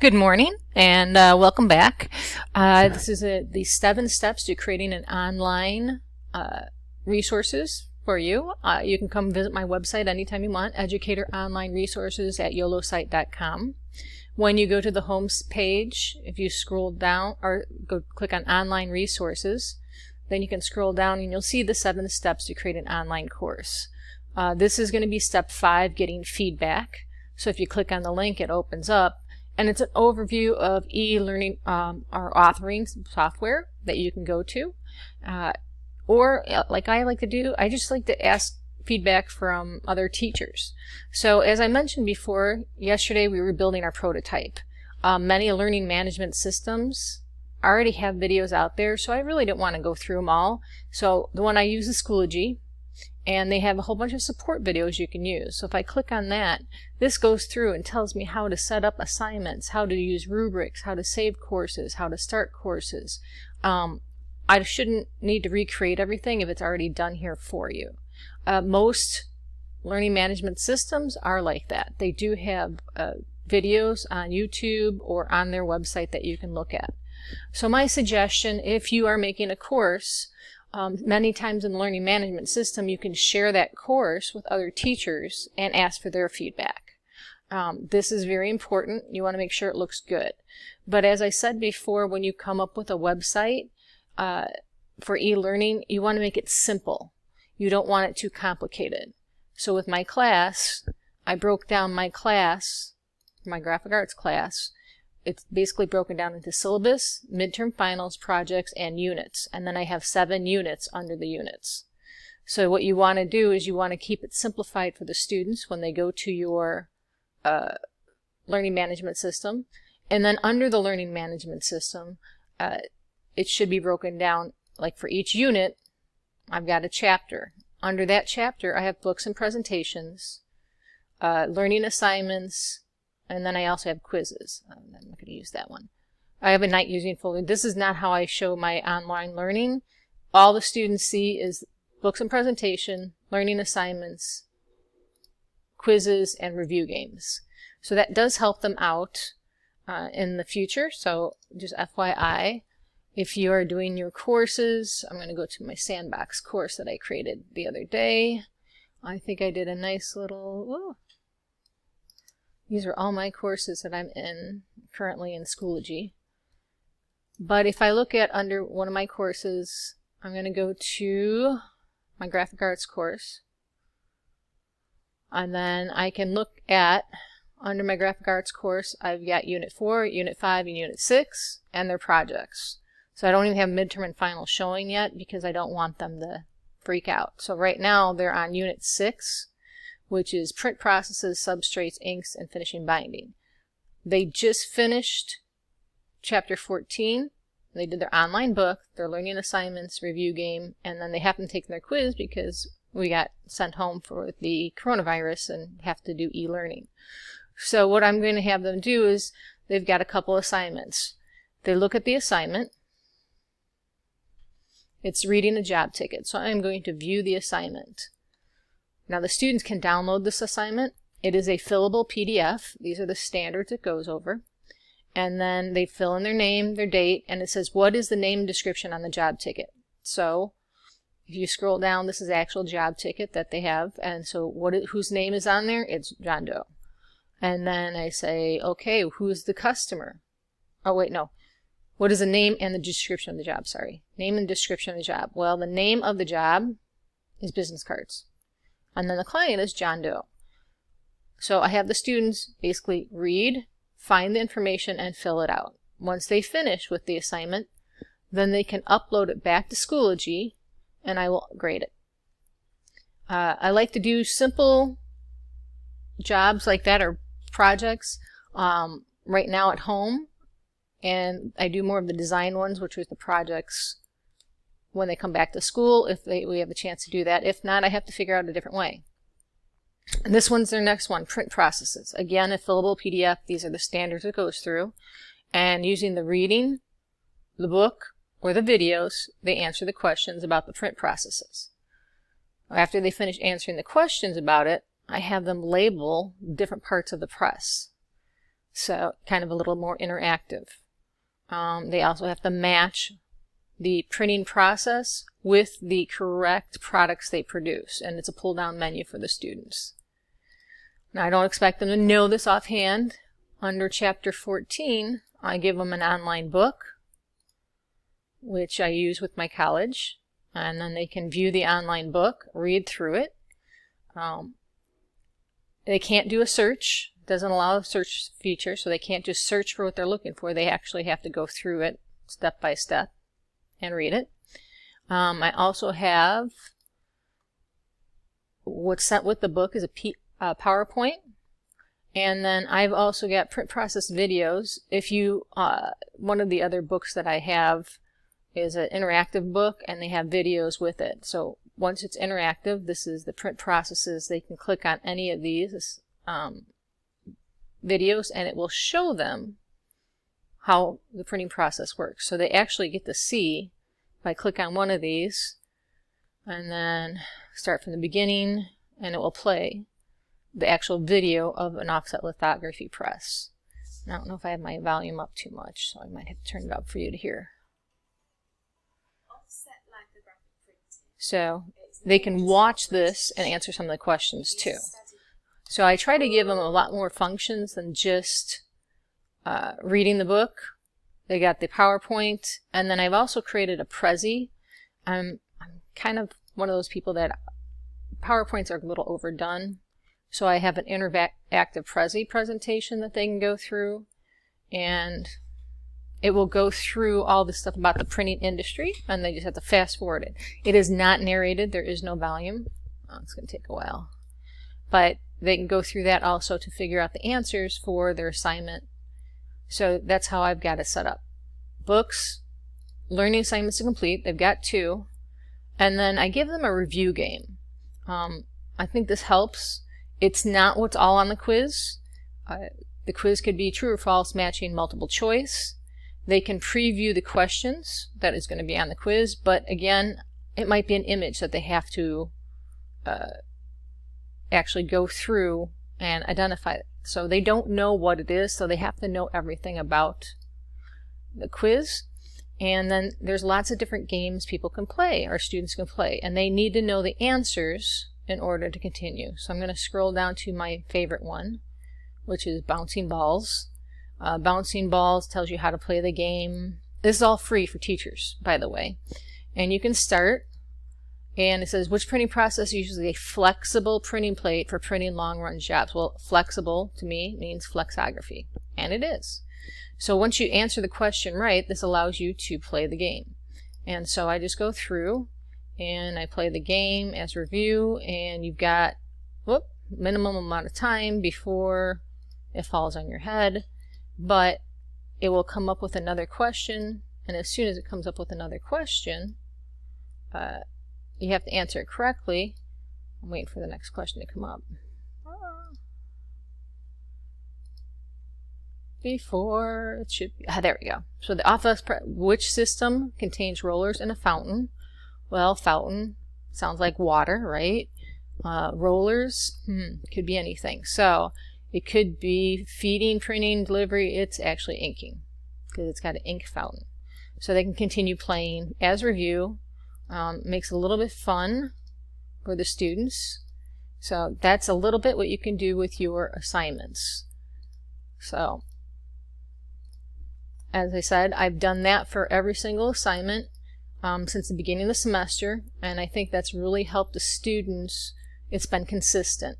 Good morning and welcome back. This is the 7 steps to creating an online resources for you. You can come visit my website anytime you want, Educator Online Resources at yolosite.com. When you go to the home page, if you scroll down or go click on Online Resources, then you can scroll down and you'll see the 7 steps to create an online course. This is going to be step 5, getting feedback. So if you click on the link, it opens up. And it's an overview of e-learning or authoring software that you can go to. Or like I like to do, I just like to ask feedback from other teachers. So as I mentioned before, yesterday we were building our prototype. Many learning management systems already have videos out there, so I really didn't want to go through them all. So the one I use is Schoology. And they have a whole bunch of support videos you can use. So if I click on that, this goes through and tells me how to set up assignments, how to use rubrics, how to save courses, how to start courses. I shouldn't need to recreate everything if it's already done here for you. Most learning management systems are like that. They do have videos on YouTube or on their website that you can look at. So my suggestion, if you are making a course, many times in the learning management system you can share that course with other teachers and ask for their feedback. This is very important. You want to make sure it looks good. But as I said before, when you come up with a website for e-learning, you want to make it simple. You don't want it too complicated. So with my class, I broke down my class, my graphic arts class. It's basically broken down into syllabus, midterm finals, projects, and units. And then I have 7 units under the units. So what you want to do is you want to keep it simplified for the students when they go to your learning management system. And then under the learning management system, it should be broken down, like for each unit, I've got a chapter. Under that chapter, I have books and presentations, learning assignments, and then I also have quizzes. I'm not going to use that one. I have a night using folder. This is not how I show my online learning. All the students see is books and presentation, learning assignments, quizzes, and review games. So that does help them out in the future. So just FYI, if you are doing your courses, I'm going to go to my sandbox course that I created the other day. I think I did a nice little... Whoa. These are all my courses that I'm in currently in Schoology. But if I look at under one of my courses, I'm going to go to my graphic arts course. And then I can look at, under my graphic arts course, I've got Unit 4, Unit 5, and Unit 6, and their projects. So I don't even have midterm and final showing yet because I don't want them to freak out. So right now they're on Unit 6. Which is print processes, substrates, inks, and finishing binding. They just finished chapter 14. They did their online book, their learning assignments, review game, and then they happen to take their quiz because we got sent home for the coronavirus and have to do e-learning. So what I'm going to have them do is they've got a couple assignments. They look at the assignment. It's reading a job ticket. So I'm going to view the assignment. Now the students can download this assignment. It is a fillable PDF. These are the standards it goes over. And then they fill in their name, their date, and it says what is the name and description on the job ticket. So if you scroll down, this is the actual job ticket that they have. And so whose name is on there? It's John Doe. And then I say, okay, who's the customer? Oh wait, no. What is the name and the description of the job? Sorry. Name and description of the job. Well, the name of the job is business cards. And then the client is John Doe. So I have the students basically read, find the information, and fill it out. Once they finish with the assignment, then they can upload it back to Schoology, and I will grade it. I like to do simple jobs like that or projects right now at home, and I do more of the design ones, which was the projects when they come back to school, if we have a chance to do that. If not, I have to figure out a different way. And this one's their next one, print processes. Again, a fillable PDF. These are the standards it goes through. And using the reading, the book, or the videos, they answer the questions about the print processes. After they finish answering the questions about it, I have them label different parts of the press. So kind of a little more interactive. They also have to match the printing process with the correct products they produce, and it's a pull-down menu for the students. Now, I don't expect them to know this offhand. Under Chapter 14, I give them an online book, which I use with my college, and then they can view the online book, read through it. They can't do a search. It doesn't allow a search feature, so they can't just search for what they're looking for. They actually have to go through it step by step and read it. I also have what's sent with the book is a PowerPoint, and then I've also got print process videos. If you one of the other books that I have is an interactive book, and they have videos with it. So once it's interactive, this is the print processes. They can click on any of these videos, and it will show them how the printing process works. So they actually get to see. If I click on one of these and then start from the beginning, and it will play the actual video of an offset lithography press. And I don't know if I have my volume up too much, so I might have to turn it up for you to hear. So they can watch this and answer some of the questions too. So I try to give them a lot more functions than just reading the book. They got the PowerPoint, and then I've also created a Prezi. I'm kind of one of those people that PowerPoints are a little overdone. So I have an interactive Prezi presentation that they can go through, and it will go through all the stuff about the printing industry, and they just have to fast forward it. It is not narrated. There is no volume. Oh, it's going to take a while. But they can go through that also to figure out the answers for their assignment. So that's how I've got it set up. Books, learning assignments to complete, they've got 2. And then I give them a review game. I think this helps. It's not what's all on the quiz. The quiz could be true or false, matching multiple choice. They can preview the questions that is going to be on the quiz, but again, it might be an image that they have to actually go through and identify it. So they don't know what it is, so they have to know everything about the quiz. And then there's lots of different games people can play, or students can play, and they need to know the answers in order to continue. So I'm going to scroll down to my favorite one, which is Bouncing Balls. Bouncing Balls tells you how to play the game. This is all free for teachers, by the way. And you can start, and it says, which printing process uses a flexible printing plate for printing long-run jobs? Well, flexible to me means flexography, and it is. So once you answer the question right, this allows you to play the game. And so I just go through, and I play the game as review, and you've got minimum amount of time before it falls on your head, but it will come up with another question, and as soon as it comes up with another question, you have to answer it correctly. I'm waiting for the next question to come up. Before it should be, there we go. So the office, which system contains rollers and a fountain? Well, fountain sounds like water, right? Rollers could be anything. So it could be feeding, printing, delivery. It's actually inking because it's got an ink fountain. So they can continue playing as review. Makes it a little bit fun for the students. So that's a little bit what you can do with your assignments. So as I said, I've done that for every single assignment since the beginning of the semester, and I think that's really helped the students. It's been consistent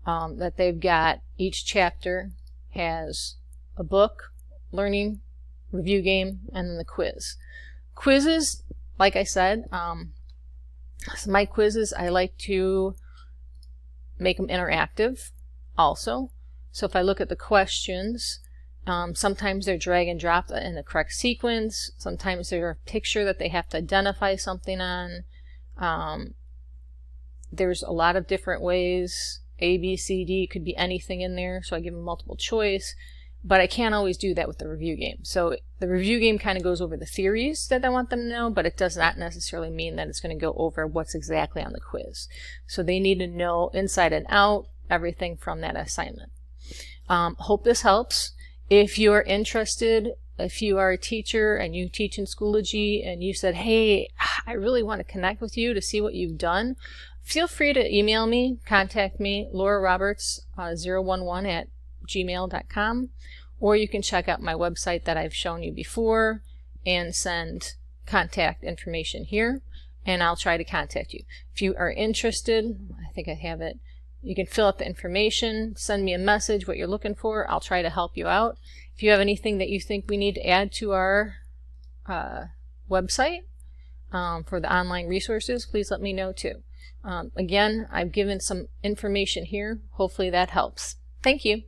that they've got, each chapter has a book, learning, review game, and then the quiz. Quizzes, like I said, my quizzes, I like to make them interactive also. So if I look at the questions, sometimes they're drag and drop in the correct sequence. Sometimes they're a picture that they have to identify something on. There's a lot of different ways. A, B, C, D, could be anything in there. So I give them multiple choice. But I can't always do that with the review game. So the review game kind of goes over the theories that I want them to know, but it does not necessarily mean that it's going to go over what's exactly on the quiz. So they need to know inside and out everything from that assignment. Hope this helps. If you're interested, if you are a teacher and you teach in Schoology and you said, hey, I really want to connect with you to see what you've done, feel free to email me, contact me, Laura Roberts 011@gmail.com, or you can check out my website that I've shown you before and send contact information here, and I'll try to contact you. If you are interested, I think I have it, you can fill out the information, send me a message, what you're looking for. I'll try to help you out. If you have anything that you think we need to add to our website for the online resources, please let me know too. Again, I've given some information here. Hopefully that helps. Thank you.